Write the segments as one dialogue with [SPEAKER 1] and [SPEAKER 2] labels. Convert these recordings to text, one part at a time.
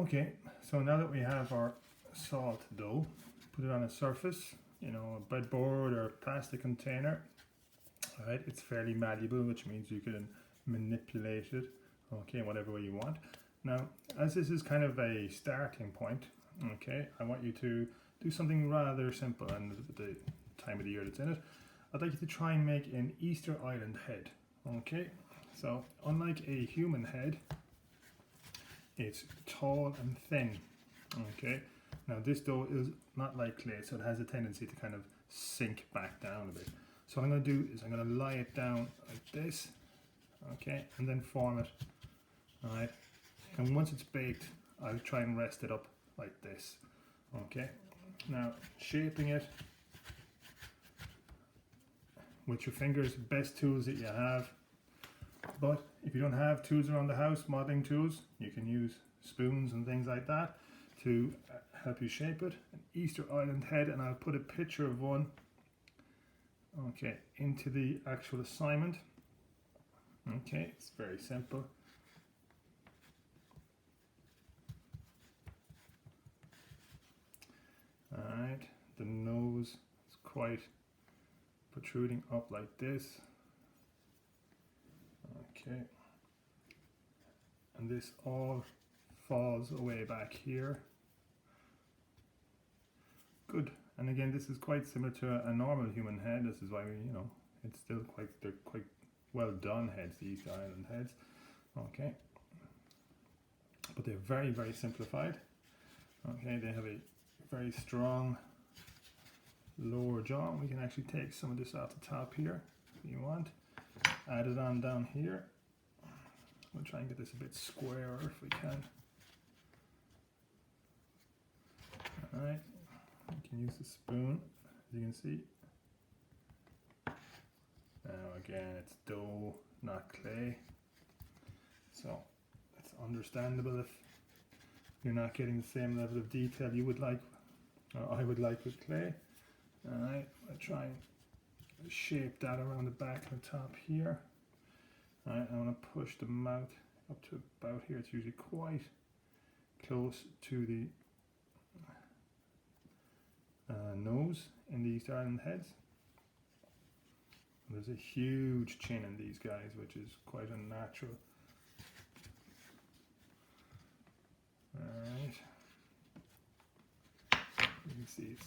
[SPEAKER 1] Okay, so now that we have our salt dough, put it on a surface, you know, a breadboard or a plastic container. Alright, it's fairly malleable, which means you can manipulate it, okay, whatever way you want. Now, as this is kind of a starting point, okay, I want you to do something rather simple, and the time of the year that's in it, I'd like you to try and make an Easter Island head, okay? So, unlike a human head, it's tall and thin, okay? Now this dough is not like clay, so it has a tendency to kind of sink back down a bit. So what I'm going to do is I'm going to lie it down like this, okay, and then form it, alright? And once it's baked, I'll try and rest it up like this, okay? Now, shaping it with your fingers, best tools that you have. But if you don't have tools around the house, modeling tools, you can use spoons and things like that to help you shape it. An Easter Island head, and I'll put a picture of one, okay, into the actual assignment. Okay, it's very simple. Alright, the nose is quite protruding up like this. Okay, and this all falls away back here. Good. And again, this is quite similar to a normal human head. This is why we, you know, it's still they're quite well done heads, the Easter Island heads. Okay, but they're very, very simplified. Okay, they have a very strong lower jaw. We can actually take some of this off the top here if you want. Add it on down here. We'll try and get this a bit squarer if we can. Alright, you can use the spoon, as you can see. Now again, it's dough, not clay. So it's understandable if you're not getting the same level of detail you would like, or I would like with clay. Alright, I'll try and shape that around the back and the top here. Alright, I want to push the mouth up to about here. It's usually quite close to the nose in the Easter Island heads. And there's a huge chin in these guys, which is quite unnatural. Alright, you can see it's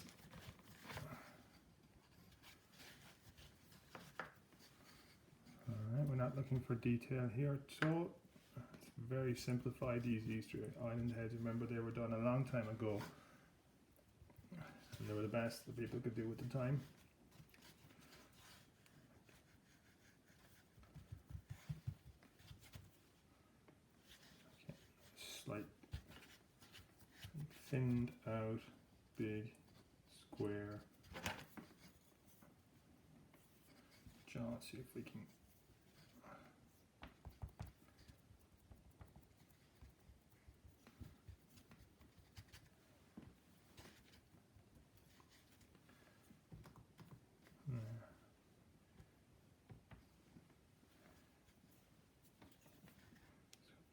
[SPEAKER 1] alright, we're not looking for detail here at all. It's very simplified, these Easter Island heads. Remember, they were done a long time ago, and they were the best that people could do at the time. Okay. Slight thinned out, big, square jaw. See if we can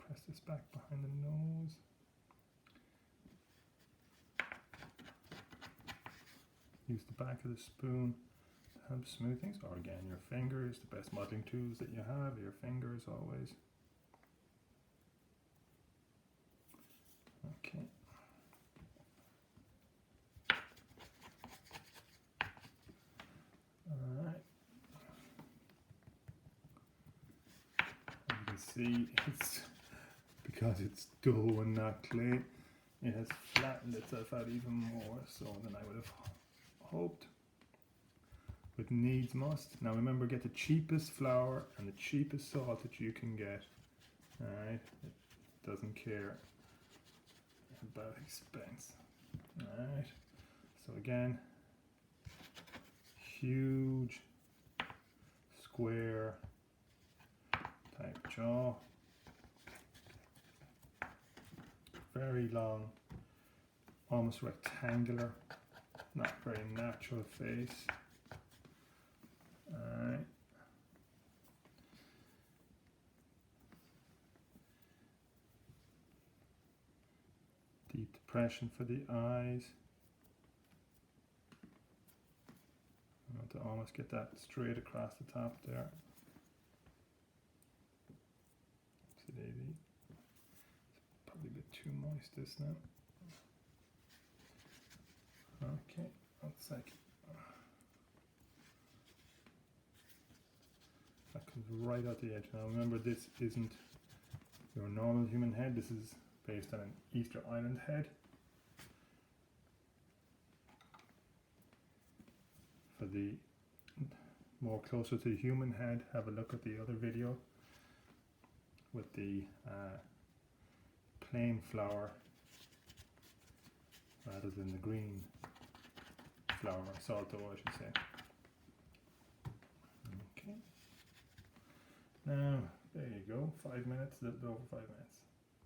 [SPEAKER 1] press this back behind the nose. Use the back of the spoon to help smooth things, or again your fingers, the best modeling tools that you have, your fingers always. Okay. Alright. You can see it's because it's dough and not clay, it has flattened itself out even more so than I would have hoped. But needs must. Now remember, get the cheapest flour and the cheapest salt that you can get. Alright, it doesn't care about expense. Alright, so again, huge square type jaw, very long, almost rectangular, not very natural face. Alright. Deep depression for the eyes. I want to almost get that straight across the top there. Oopsie daisy. It's probably a bit too moist this now. Okay, 1 second. That comes right out the edge. Now remember, this isn't your normal human head. This is based on an Easter Island head. For the more closer to the human head, have a look at the other video with the plain flower rather than the green flower, salt dough I should say. Okay. Now, there you go, 5 minutes, a little bit over 5 minutes.